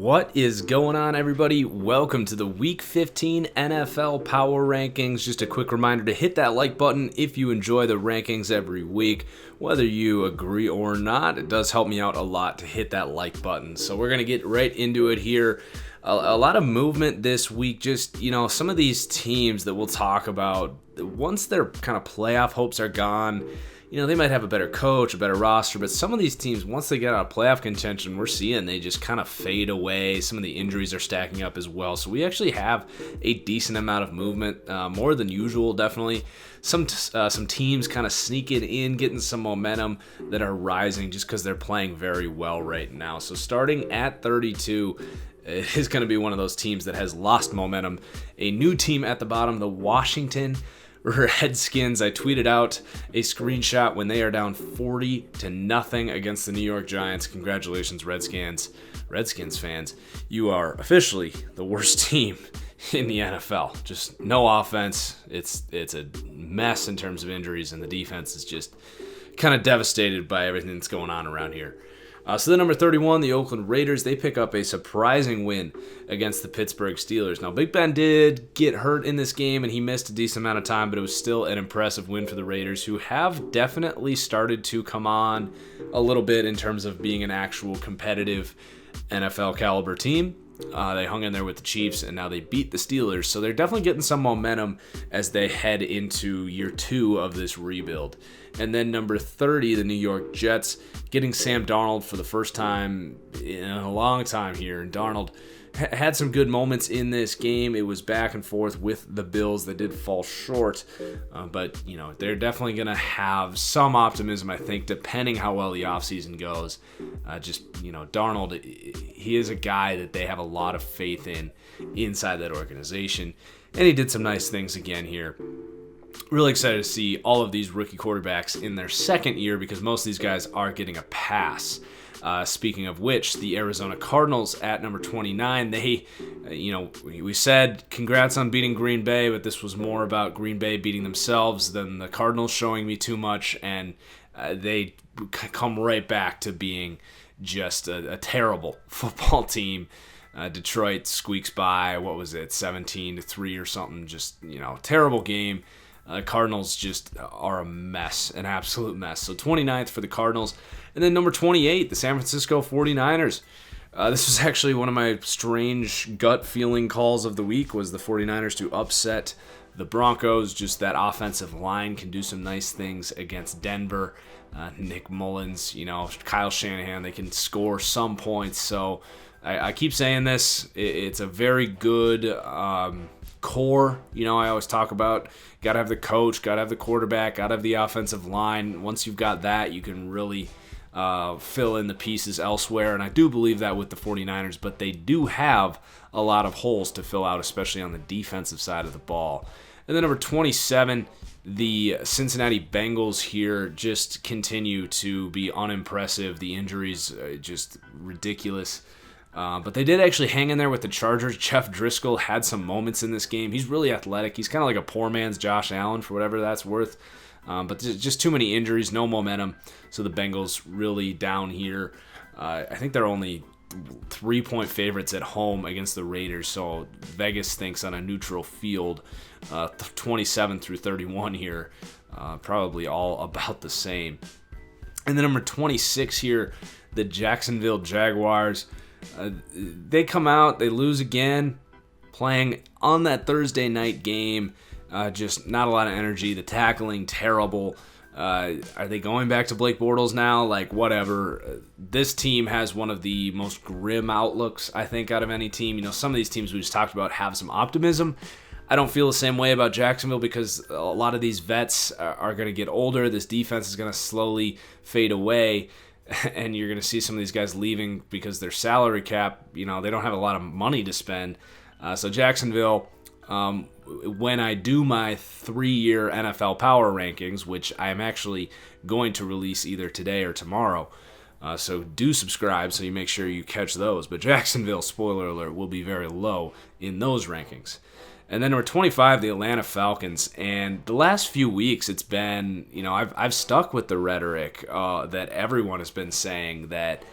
What is going on, everybody? Welcome to the Week 15 NFL Power Rankings. Just a quick reminder to hit that like button if you enjoy the rankings every week. Whether you agree or not, it does help me out a lot to hit that like button. So we're going to get right into it here. A lot of movement this week. Just, some of these teams that we'll talk about, once their kind of playoff hopes are gone, they might have a better coach, a better roster, but some of these teams, once they get out of playoff contention, we're seeing they just kind of fade away. Some of the injuries are stacking up as well. So we actually have a decent amount of movement, more than usual, definitely. Some teams kind of sneaking in, getting some momentum that are rising just because they're playing very well right now. So starting at 32, it is going to be one of those teams that has lost momentum. A new team at the bottom, the Washington Redskins. I tweeted out a screenshot when they are down 40-0 against the New York Giants. Congratulations, Redskins fans. You are officially the worst team in the NFL. Just no offense. It's a mess in terms of injuries, and the defense is just kind of devastated by everything that's going on around here. So then number 31, the Oakland Raiders, they pick up a surprising win against the Pittsburgh Steelers. Now, Big Ben did get hurt in this game, and he missed a decent amount of time, but it was still an impressive win for the Raiders, who have definitely started to come on a little bit in terms of being an actual competitive NFL caliber team. They hung in there with the Chiefs, and now they beat the Steelers. So they're definitely getting some momentum as they head into year 2 of this rebuild. And then number 30, the New York Jets, getting Sam Darnold for the first time in a long time here. And Darnold had some good moments in this game. It was back and forth with the Bills. They did fall short, but they're definitely going to have some optimism, I think, depending how well the offseason goes. Darnold, he is a guy that they have a lot of faith in inside that organization, and he did some nice things again here. Really excited to see all of these rookie quarterbacks in their second year because most of these guys are getting a pass. Speaking of which, the Arizona Cardinals at number 29, we said congrats on beating Green Bay, but this was more about Green Bay beating themselves than the Cardinals showing me too much, and they come right back to being just a terrible football team. Detroit squeaks by, 17-3 or something, just, terrible game. Cardinals just are a mess, an absolute mess. So 29th for the Cardinals. And then number 28, the San Francisco 49ers. This was actually one of my strange gut feeling calls of the week, was the 49ers to upset the Broncos. Just that offensive line can do some nice things against Denver. Nick Mullins, Kyle Shanahan, they can score some points. So I keep saying this. It's a very good core. I always talk about got to have the coach, got to have the quarterback, got to have the offensive line. Once you've got that, you can really fill in the pieces elsewhere. And I do believe that with the 49ers, but they do have a lot of holes to fill out, especially on the defensive side of the ball. And then number 27, the Cincinnati Bengals here just continue to be unimpressive. The injuries just ridiculous. But they did actually hang in there with the Chargers. Jeff Driscoll had some moments in this game. He's really athletic. He's kind of like a poor man's Josh Allen, for whatever that's worth. But just too many injuries, no momentum. So the Bengals really down here. I think they're only 3-point favorites at home against the Raiders. So Vegas thinks on a neutral field, 27-31 here, probably all about the same. And then number 26 here, the Jacksonville Jaguars. They come out, they lose again, playing on that Thursday night game. Just not a lot of energy. The tackling, terrible. Are they going back to Blake Bortles now? Whatever. This team has one of the most grim outlooks, I think, out of any team. Some of these teams we just talked about have some optimism. I don't feel the same way about Jacksonville because a lot of these vets are going to get older. This defense is going to slowly fade away. And you're going to see some of these guys leaving because their salary cap, they don't have a lot of money to spend. So Jacksonville, when I do my 3-year NFL power rankings, which I am actually going to release either today or tomorrow, so do subscribe so you make sure you catch those. But Jacksonville, spoiler alert, will be very low in those rankings. And then number 25, the Atlanta Falcons. And the last few weeks, it's been, I've stuck with the rhetoric that everyone has been saying that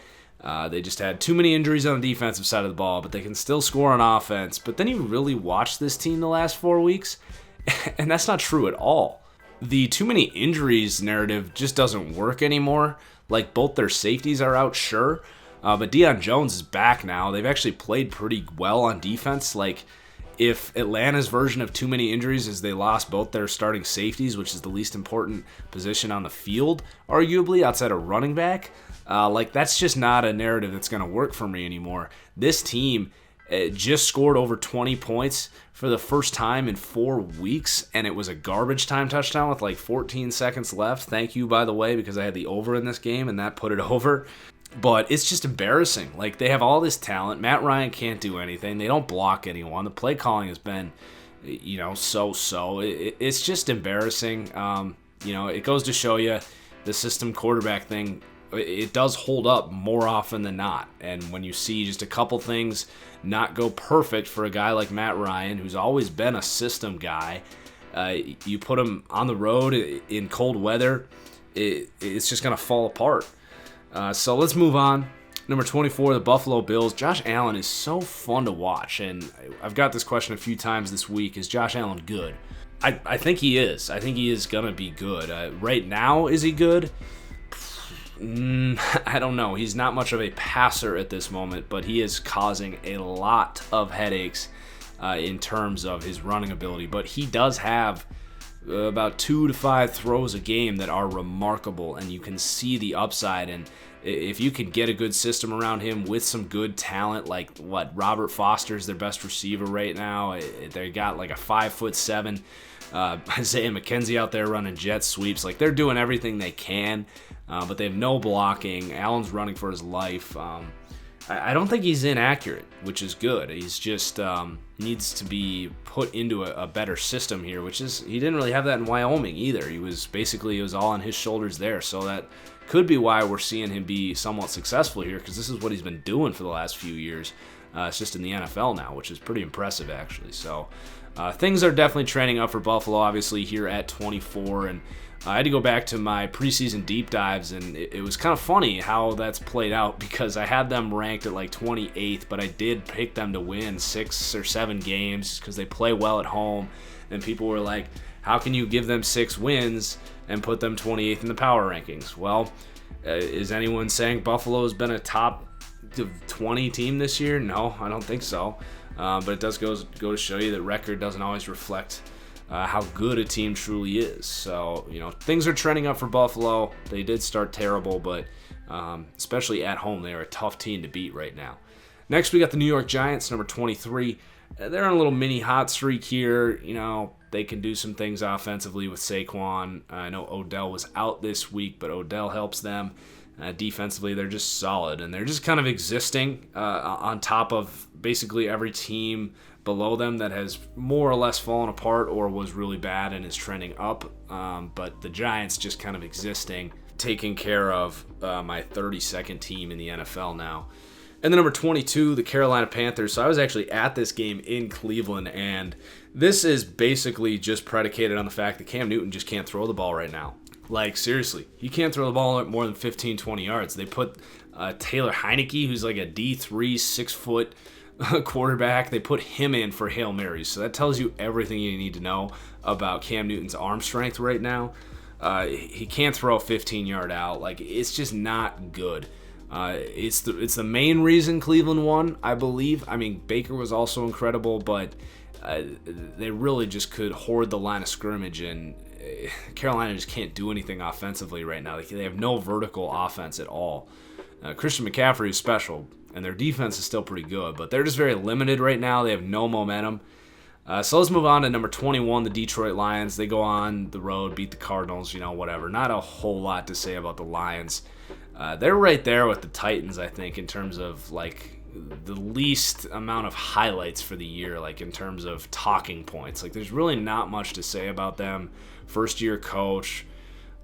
They just had too many injuries on the defensive side of the ball, but they can still score on offense. But then you really watch this team the last 4 weeks, and that's not true at all. The too many injuries narrative just doesn't work anymore. Like, both their safeties are out, sure, but Deion Jones is back now. They've actually played pretty well on defense. Like, if Atlanta's version of too many injuries is they lost both their starting safeties, which is the least important position on the field, arguably, outside of running back, that's just not a narrative that's going to work for me anymore. This team just scored over 20 points for the first time in 4 weeks, and it was a garbage time touchdown with like 14 seconds left. Thank you, by the way, because I had the over in this game, and that put it over. But it's just embarrassing. Like, they have all this talent. Matt Ryan can't do anything. They don't block anyone. The play calling has been, so-so. It's just embarrassing. It goes to show you the system quarterback thing, it does hold up more often than not. And when you see just a couple things not go perfect for a guy like Matt Ryan, who's always been a system guy, you put him on the road in cold weather, it's just going to fall apart. So let's move on. Number 24, the Buffalo Bills. Josh Allen is so fun to watch, and I've got this question a few times this week. Is Josh Allen good? I think he is. I think he is going to be good. Right now, is he good? I don't know. He's not much of a passer at this moment, but he is causing a lot of headaches in terms of his running ability. But he does have about 2 to 5 throws a game that are remarkable, and you can see the upside. And if you can get a good system around him with some good talent, like Robert Foster's their best receiver right now. They got like a 5'7" Isaiah McKenzie out there running jet sweeps. Like, they're doing everything they can, but they have no blocking. Allen's running for his life. I don't think he's inaccurate, which is good. He's just needs to be put into a better system here, which is, he didn't really have that in Wyoming either. It was all on his shoulders there, so that could be why we're seeing him be somewhat successful here, because this is what he's been doing for the last few years. It's just in the NFL now, which is pretty impressive, actually. So things are definitely trending up for Buffalo, obviously, here at 24, and I had to go back to my preseason deep dives, and it was kind of funny how that's played out, because I had them ranked at like 28th, but I did pick them to win 6 or 7 games because they play well at home, and people were like, how can you give them 6 wins and put them 28th in the power rankings? Well, is anyone saying Buffalo's been a top 20 team this year? No, I don't think so, but it does go to show you that record doesn't always reflect how good a team truly is. So, things are trending up for Buffalo. They did start terrible, but especially at home, they are a tough team to beat right now. Next, we got the New York Giants, number 23. They're on a little mini hot streak here. They can do some things offensively with Saquon. I know Odell was out this week, but Odell helps them. Defensively, they're just solid, and they're just kind of existing on top of basically every team below them that has more or less fallen apart or was really bad and is trending up. But the Giants just kind of existing, taking care of my 32nd team in the NFL now. And then number 22, the Carolina Panthers. So I was actually at this game in Cleveland, and this is basically just predicated on the fact that Cam Newton just can't throw the ball right now. Like, seriously, he can't throw the ball more than 15, 20 yards. They put Taylor Heineke, who's like a D3, 6-foot quarterback. They put him in for Hail Marys. So that tells you everything you need to know about Cam Newton's arm strength right now. He can't throw a 15-yard out. Like, it's just not good. It's the main reason Cleveland won, I believe. I mean, Baker was also incredible, but they really just could hoard the line of scrimmage, and Carolina just can't do anything offensively right now. They have no vertical offense at all. Christian McCaffrey is special, and their defense is still pretty good, but they're just very limited right now. They have no momentum. So let's move on to number 21, the Detroit Lions. They go on the road, beat the Cardinals, whatever. Not a whole lot to say about the Lions. They're right there with the Titans, I think, in terms of like the least amount of highlights for the year, like in terms of talking points. Like, there's really not much to say about them. First-year coach.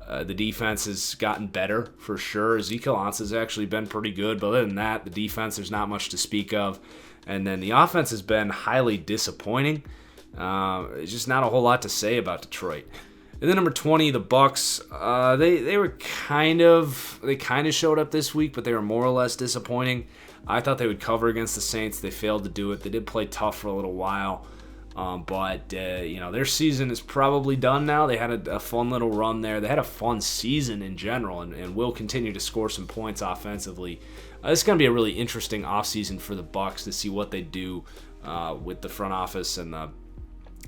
The defense has gotten better for sure. Ezekiel Ansah has actually been pretty good, but other than that, the defense, there's not much to speak of. And then the offense has been highly disappointing. It's just not a whole lot to say about Detroit. And then number 20, the Bucks. They kind of showed up this week, but they were more or less disappointing. I thought they would cover against the Saints. They failed to do it. They did play tough for a little while, but their season is probably done now. They had a fun little run there. They had a fun season in general, and will continue to score some points offensively. It's going to be a really interesting offseason for the Bucks to see what they do with the front office and the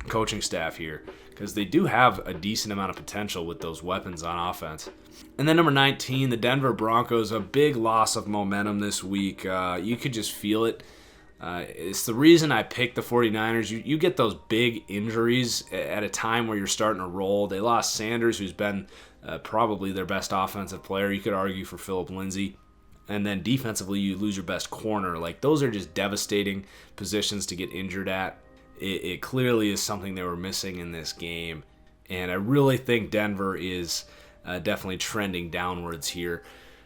coaching staff here, because they do have a decent amount of potential with those weapons on offense. And then number 19, the Denver Broncos, a big loss of momentum this week. You could just feel it. It's the reason I picked the 49ers. You get those big injuries at a time where you're starting to roll. They lost Sanders, who's been probably their best offensive player. You could argue for Phillip Lindsay. And then defensively, you lose your best corner. Like, those are just devastating positions to get injured at. It clearly is something they were missing in this game. And I really think Denver is definitely trending downwards here.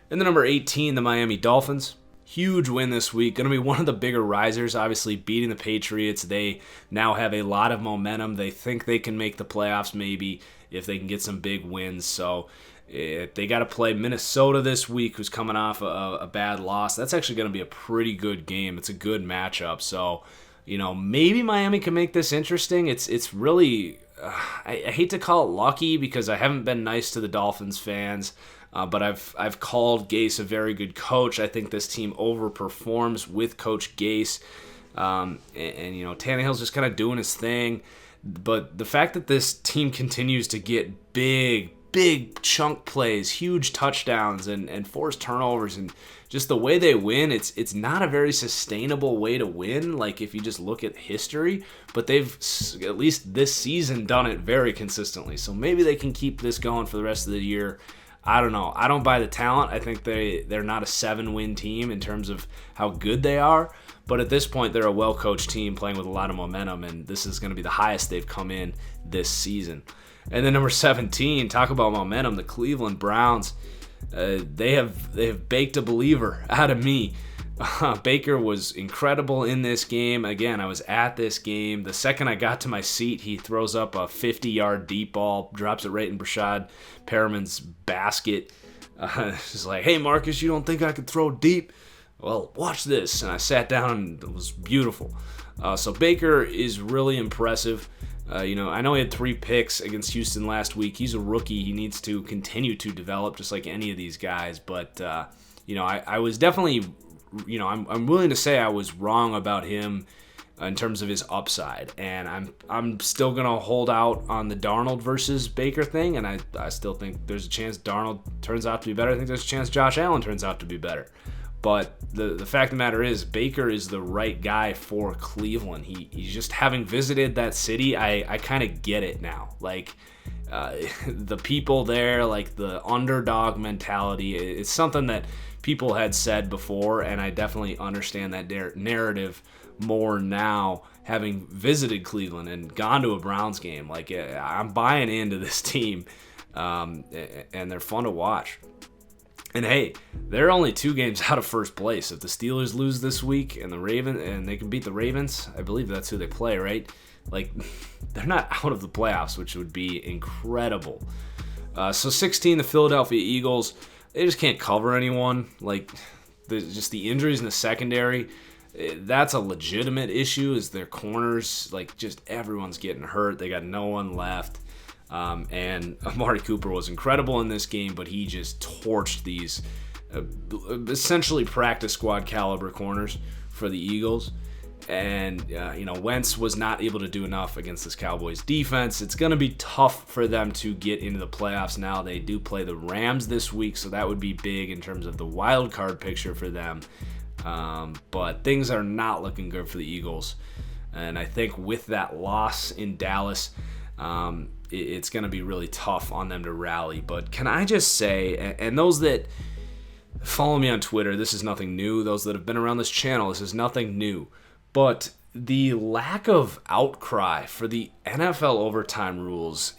And then number 18, the Miami Dolphins. Huge win this week. Going to be one of the bigger risers, obviously beating the Patriots. They now have a lot of momentum. They think they can make the playoffs maybe if they can get some big wins. So they got to play Minnesota this week, who's coming off a bad loss. That's actually going to be a pretty good game. It's a good matchup. So, maybe Miami can make this interesting. It's really, I hate to call it lucky because I haven't been nice to the Dolphins fans, but I've called Gase a very good coach. I think this team overperforms with Coach Gase, and Tannehill's just kind of doing his thing. But the fact that this team continues to get big chunk plays, huge touchdowns, and forced turnovers, and just the way they win, it's not a very sustainable way to win, like if you just look at history, but they've, at least this season, done it very consistently. So maybe they can keep this going for the rest of the year. I don't know. I don't buy the talent. I think they're not a 7-win team in terms of how good they are, but at this point, they're a well-coached team playing with a lot of momentum, and this is going to be the highest they've come in this season. And then number 17, talk about momentum, the Cleveland Browns. They have baked a believer out of me. Baker was incredible in this game. Again, I was at this game. The second I got to my seat, he throws up a 50-yard deep ball, drops it right in Brashad Perriman's basket. He's like, "Hey, Marcus, you don't think I could throw deep? Well, watch this." And I sat down, and it was beautiful. So Baker is really impressive. I know he had 3 picks against Houston last week. He's a rookie. He needs to continue to develop just like any of these guys. But, I was definitely, I'm willing to say I was wrong about him in terms of his upside. And I'm still going to hold out on the Darnold versus Baker thing. And I still think there's a chance Darnold turns out to be better. I think there's a chance Josh Allen turns out to be better. But the fact of the matter is, Baker is the right guy for Cleveland. He's just, having visited that city, I kind of get it now. Like, the people there, like the underdog mentality, it's something that people had said before, and I definitely understand that narrative more now, having visited Cleveland and gone to a Browns game. Like, I'm buying into this team, and they're fun to watch. And hey, they're only 2 games out of first place. If the Steelers lose this week and they can beat the Ravens, I believe that's who they play, right? Like, they're not out of the playoffs, which would be incredible. So 16, the Philadelphia Eagles, they just can't cover anyone. Like, just the injuries in the secondary, that's a legitimate issue. Is their corners, like, just everyone's getting hurt. They got no one left. And Amari Cooper was incredible in this game, but he just torched these essentially practice squad caliber corners for the Eagles. And, Wentz was not able to do enough against this Cowboys defense. It's going to be tough for them to get into the playoffs now. They do play the Rams this week, so that would be big in terms of the wild card picture for them. But things are not looking good for the Eagles. And I think with that loss in Dallas, it's going to be really tough on them to rally. But can I just say, and those that follow me on Twitter, this is nothing new. Those that have been around this channel, this is nothing new. But the lack of outcry for the NFL overtime rules,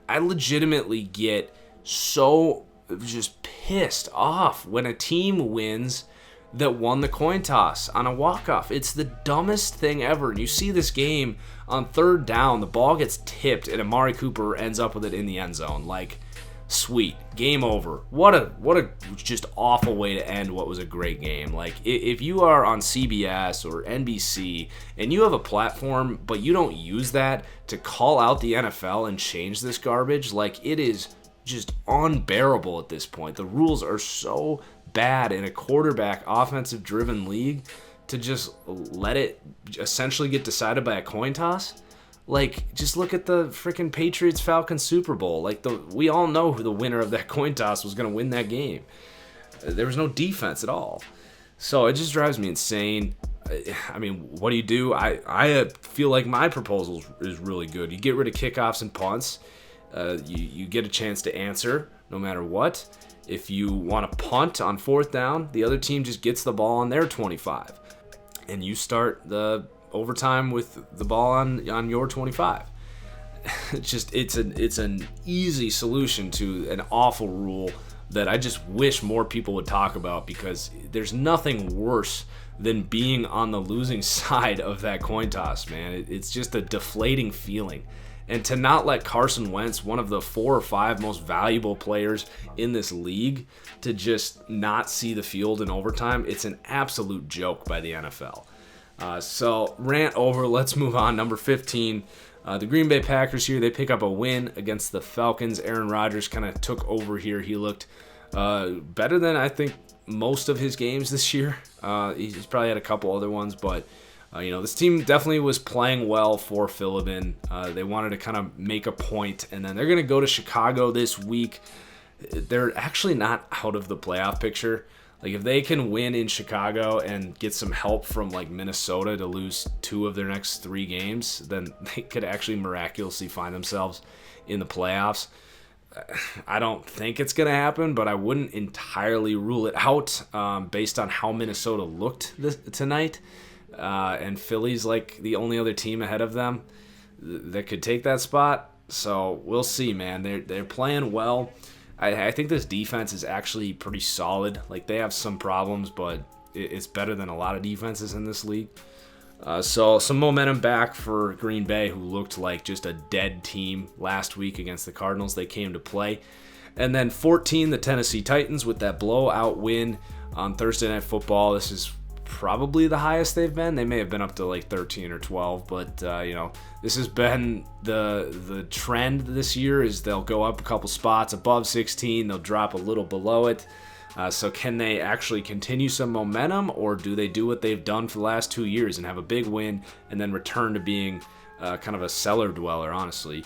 I legitimately get so just pissed off when a team wins that won the coin toss on a walk-off. It's the dumbest thing ever. And you see this game on third down, the ball gets tipped and Amari Cooper ends up with it in the end zone. Like, sweet, game over. What a just awful way to end what was a great game. Like, if you are on CBS or NBC and you have a platform but you don't use that to call out the NFL and change this garbage, like, it is just unbearable at this point. The rules are so bad in a quarterback offensive driven league to just let it essentially get decided by a coin toss. Like, just look at the freaking Patriots-Falcons Super Bowl. Like, we all know who the winner of that coin toss was going to win that game. There was no defense at all. So it just drives me insane. I mean, what do you do? I feel like my proposal is really good. You get rid of kickoffs and punts. You get a chance to answer no matter what. If you want to punt on fourth down, the other team just gets the ball on their 25. And you start the overtime with the ball on your 25. It's an easy solution to an awful rule that I just wish more people would talk about, because there's nothing worse than being on the losing side of that coin toss, man. It's just a deflating feeling. And to not let Carson Wentz, one of the 4 or 5 most valuable players in this league, to just not see the field in overtime, it's an absolute joke by the NFL. So rant over, let's move on. Number 15, the Green Bay Packers here, they pick up a win against the Falcons. Aaron Rodgers kind of took over here. He looked better than I think most of his games this year. He's probably had a couple other ones, but this team definitely was playing well for Philbin. They wanted to kind of make a point, and then they're going to go to Chicago this week. They're actually not out of the playoff picture. Like, if they can win in Chicago and get some help from, like, Minnesota to lose 2 of their next 3 games, then they could actually miraculously find themselves in the playoffs. I don't think it's going to happen, but I wouldn't entirely rule it out based on how Minnesota looked tonight. And Philly's like the only other team ahead of them that could take that spot. So we'll see, man. They're playing well. I think this defense is actually pretty solid. Like, they have some problems, but it's better than a lot of defenses in this league. So some momentum back for Green Bay, who looked like just a dead team last week against the Cardinals. They came to play. And then 14, the Tennessee Titans with that blowout win on Thursday Night Football. This is probably the highest they've been. They may have been up to like 13 or 12, but this has been the trend this year. Is they'll go up a couple spots above 16, they'll drop a little below it. So can they actually continue some momentum, or do they do what they've done for the last 2 years and have a big win and then return to being kind of a cellar dweller, honestly?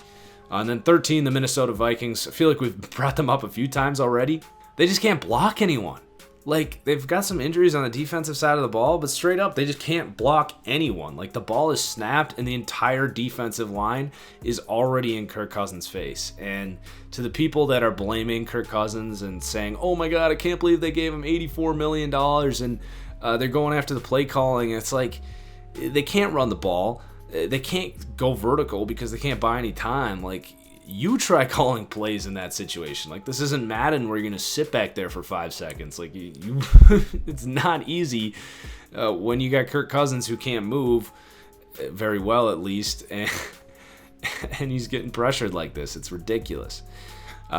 And then 13, the Minnesota Vikings. I feel like we've brought them up a few times already. They just can't block anyone. Like, they've got some injuries on the defensive side of the ball, but straight up, they just can't block anyone. Like, the ball is snapped, and the entire defensive line is already in Kirk Cousins' face. And to the people that are blaming Kirk Cousins and saying, oh my God, I can't believe they gave him $84 million and they're going after the play calling, it's like, they can't run the ball. They can't go vertical because they can't buy any time. Like, you try calling plays in that situation. Like, this isn't Madden where you're going to sit back there for 5 seconds. Like, you it's not easy when you got Kirk Cousins, who can't move very well, at least, and he's getting pressured like this. It's ridiculous.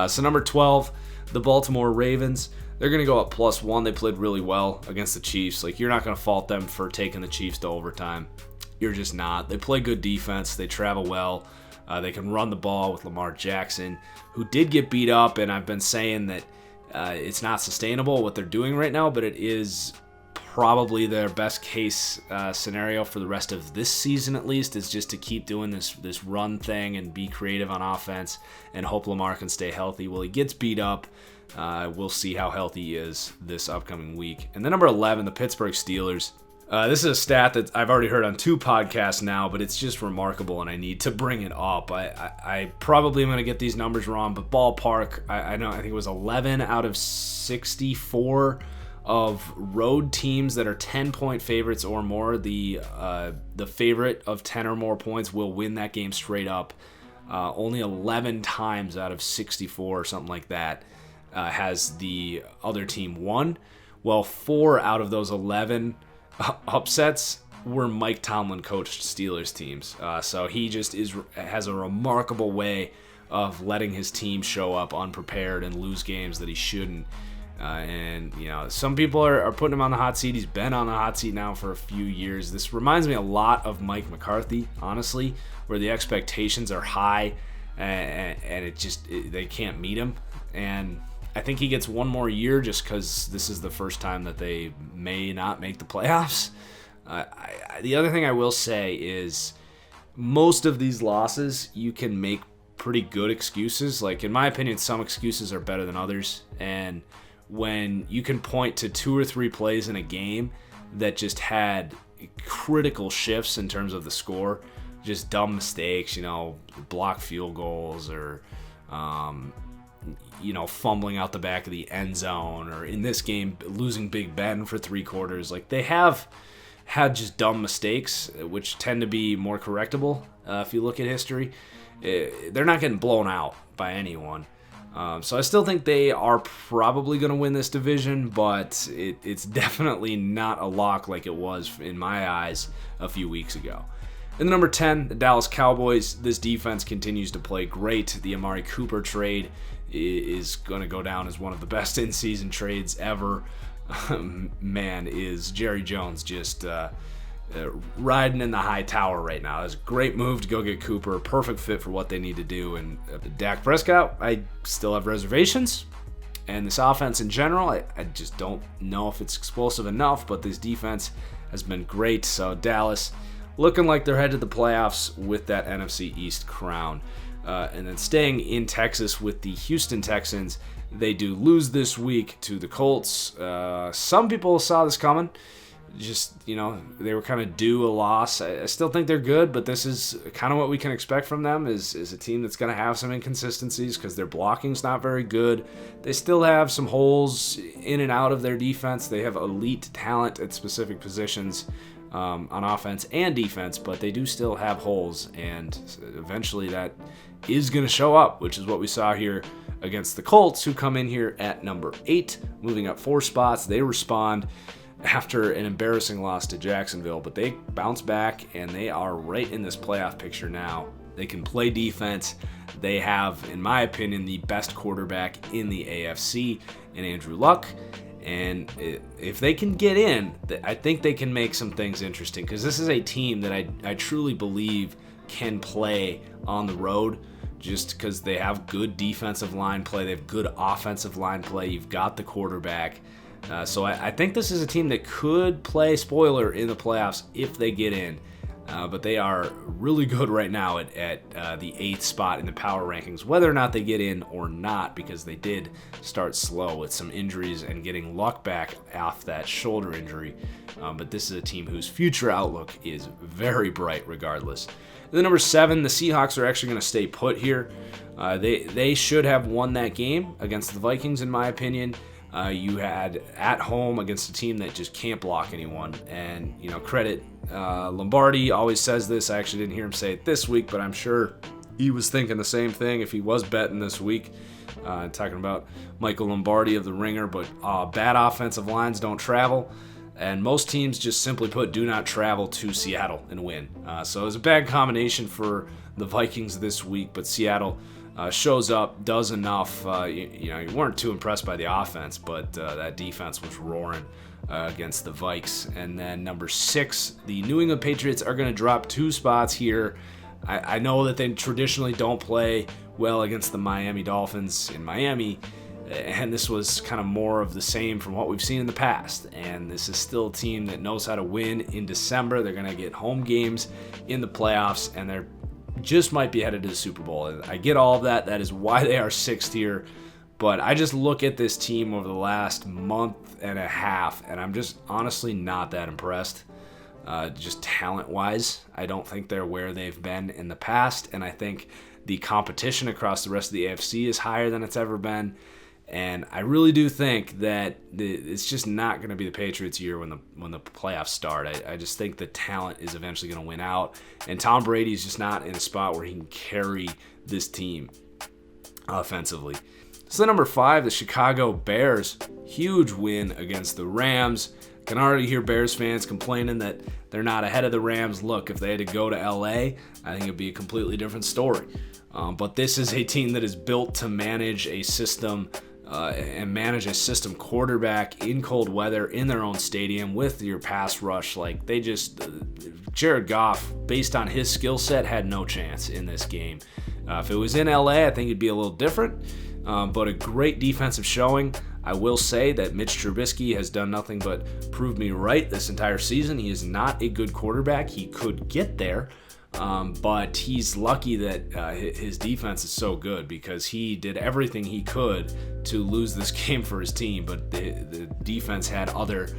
So number 12, the Baltimore Ravens. They're going to go up +1. They played really well against the Chiefs. Like, you're not going to fault them for taking the Chiefs to overtime. You're just not. They play good defense. They travel well. They can run the ball with Lamar Jackson, who did get beat up, and I've been saying that it's not sustainable what they're doing right now, but it is probably their best case scenario for the rest of this season, at least, is just to keep doing this run thing and be creative on offense and hope Lamar can stay healthy. Well, he gets beat up. We'll see how healthy he is this upcoming week. And then number 11, the Pittsburgh Steelers. This is a stat that I've already heard on 2 podcasts now, but it's just remarkable, and I need to bring it up. I probably am going to get these numbers wrong, but ballpark, I think it was 11 out of 64 of road teams that are 10-point favorites or more. The favorite of 10 or more points will win that game straight up. Only 11 times out of 64 or something like that has the other team won, Well, 4 out of those 11 upsets were Mike Tomlin coached Steelers teams. So he just has a remarkable way of letting his team show up unprepared and lose games that he shouldn't. And some people are putting him on the hot seat. He's been on the hot seat now for a few years. This reminds me a lot of Mike McCarthy, honestly, where the expectations are high and they can't meet him. And I think he gets one more year just because this is the first time that they may not make the playoffs. The other thing I will say is most of these losses you can make pretty good excuses. Like, in my opinion, some excuses are better than others. And when you can point to 2 or 3 plays in a game that just had critical shifts in terms of the score, just dumb mistakes, block field goals or, fumbling out the back of the end zone, or in this game, losing Big Ben for 3 quarters. Like, they have had just dumb mistakes, which tend to be more correctable if you look at history. They're not getting blown out by anyone. So I still think they are probably going to win this division, but it's definitely not a lock like it was in my eyes a few weeks ago. In the number 10, the Dallas Cowboys. This defense continues to play great. The Amari Cooper trade is going to go down as one of the best in-season trades ever. Man, is Jerry Jones just riding in the high tower right now. It's a great move to go get Cooper, perfect fit for what they need to do. And Dak Prescott, I still have reservations. And this offense in general, I just don't know if it's explosive enough, but this defense has been great. So Dallas looking like they're headed to the playoffs with that NFC East crown. And then staying in Texas with the Houston Texans, they do lose this week to the Colts. Some people saw this coming. Just, they were kind of due a loss. I still think they're good, but this is kind of what we can expect from them is a team that's going to have some inconsistencies because their blocking's not very good. They still have some holes in and out of their defense. They have elite talent at specific positions on offense and defense, but they do still have holes, and eventually that is going to show up, which is what we saw here against the Colts, who come in here at number 8, moving up 4 spots. They respond after an embarrassing loss to Jacksonville, but they bounce back and they are right in this playoff picture now. They can play defense. They have, in my opinion, the best quarterback in the AFC in Andrew Luck. And if they can get in, I think they can make some things interesting, because this is a team that I truly believe can play on the road, just because they have good defensive line play. They have good offensive line play. You've got the quarterback. So I think this is a team that could play spoiler in the playoffs if they get in. But they are really good right now at the 8th spot in the power rankings, whether or not they get in or not, because they did start slow with some injuries and getting Luck back off that shoulder injury. But this is a team whose future outlook is very bright regardless. And then number 7, the Seahawks are actually going to stay put here. They should have won that game against the Vikings, in my opinion. You had at home against a team that just can't block anyone. And, credit Lombardi always says this. I actually didn't hear him say it this week, but I'm sure he was thinking the same thing if he was betting this week. Talking about Michael Lombardi of The Ringer, but bad offensive lines don't travel. And most teams just simply put do not travel to Seattle and win. So it was a bad combination for the Vikings this week, but Seattle shows up, does enough. You weren't too impressed by the offense, but that defense was roaring against the Vikes. And then number 6, the New England Patriots are going to drop 2 spots here. I know that they traditionally don't play well against the Miami Dolphins in Miami, and this was kind of more of the same from what we've seen in the past. And this is still a team that knows how to win in December. They're going to get home games in the playoffs, and they're just might be headed to the Super Bowl. I get all of that. That is why they are 6th here. But I just look at this team over the last month and a half, and I'm just honestly not that impressed. Just talent-wise, I don't think they're where they've been in the past, and I think the competition across the rest of the AFC is higher than it's ever been. And I really do think that it's just not going to be the Patriots' year when the playoffs start. I just think the talent is eventually going to win out. And Tom Brady is just not in a spot where he can carry this team offensively. So number 5, the Chicago Bears. huge win against the Rams. Can already hear Bears fans complaining that they're not ahead of the Rams. Look, if they had to go to LA, I think it'd be a completely different story. But this is a team that is built to manage a system and manage a system quarterback in cold weather in their own stadium with your pass rush. Like Jared Goff, based on his skill set, had no chance in this game. If it was in LA, I think it'd be a little different, but a great defensive showing. I will say that Mitch Trubisky has done nothing but prove me right this entire season. He is not a good quarterback. He could get there, but he's lucky that his defense is so good, because he did everything he could to lose this game for his team, but the defense had other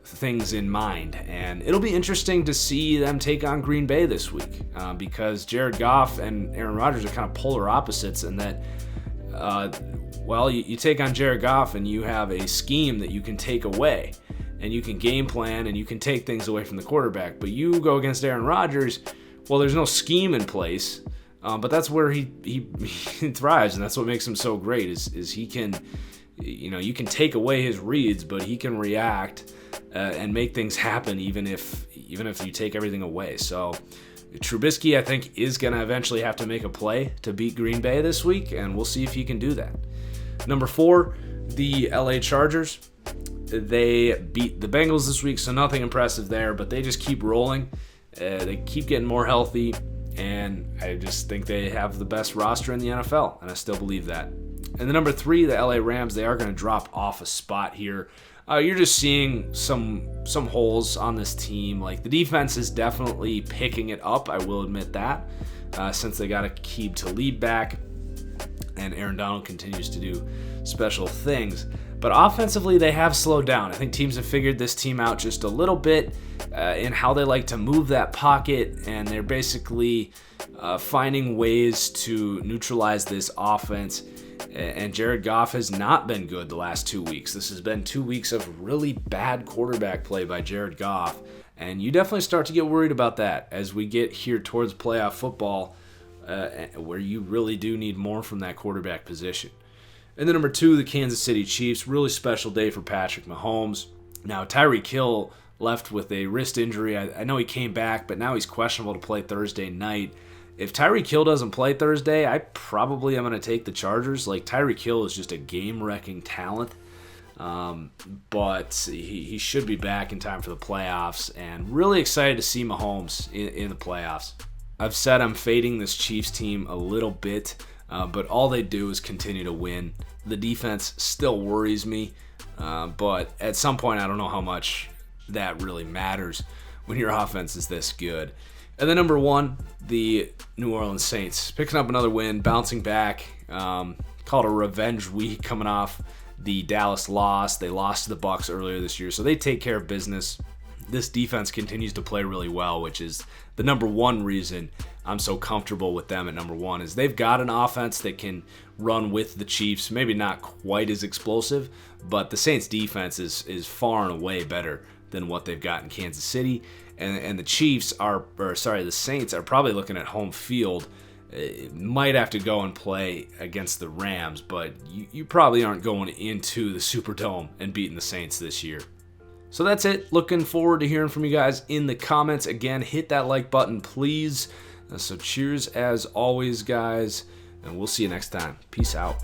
things in mind. And it'll be interesting to see them take on Green Bay this week, because Jared Goff and Aaron Rodgers are kind of polar opposites in that you take on Jared Goff and you have a scheme that you can take away, and you can game plan and you can take things away from the quarterback. But you go against Aaron Rodgers, well, there's no scheme in place, but that's where he thrives, and that's what makes him so great. Is he can, you can take away his reads, but he can react and make things happen even if you take everything away. So Trubisky, I think, is going to eventually have to make a play to beat Green Bay this week, and we'll see if he can do that. Number 4, the LA Chargers. They beat the Bengals this week, so nothing impressive there, but they just keep rolling. They keep getting more healthy, and I just think they have the best roster in the NFL, and I still believe that. And the number 3, the LA Rams, they are going to drop off a spot here. You're just seeing some holes on this team. Like, the defense is definitely picking it up, I will admit that, since they got Aqib Talib back, and Aaron Donald continues to do special things. But offensively, they have slowed down. I think teams have figured this team out just a little bit in how they like to move that pocket, and they're basically finding ways to neutralize this offense. And Jared Goff has not been good the last 2 weeks. This has been 2 weeks of really bad quarterback play by Jared Goff, and you definitely start to get worried about that as we get here towards playoff football, where you really do need more from that quarterback position. And then number 2, the Kansas City Chiefs. Really special day for Patrick Mahomes. Now, Tyreek Hill left with a wrist injury. I know he came back, but now he's questionable to play Thursday night. If Tyreek Hill doesn't play Thursday, I probably am going to take the Chargers. Like, Tyreek Hill is just a game-wrecking talent, but he should be back in time for the playoffs, and really excited to see Mahomes in the playoffs. I've said I'm fading this Chiefs team a little bit, but all they do is continue to win. The defense still worries me, but at some point, I don't know how much that really matters when your offense is this good. And then number 1, the New Orleans Saints, picking up another win, bouncing back, called a revenge week coming off the Dallas loss. They lost to the Bucs earlier this year, so they take care of business. This defense continues to play really well, which is the number 1 reason I'm so comfortable with them at number 1, is they've got an offense that can run with the Chiefs. Maybe not quite as explosive, but the Saints defense is far and away better than what they've got in Kansas City. And the the Saints are probably looking at home field. Might have to go and play against the Rams, but you probably aren't going into the Superdome and beating the Saints this year. So that's it. Looking forward to hearing from you guys in the comments. Again, hit that like button, please. So cheers as always, guys, and we'll see you next time. Peace out.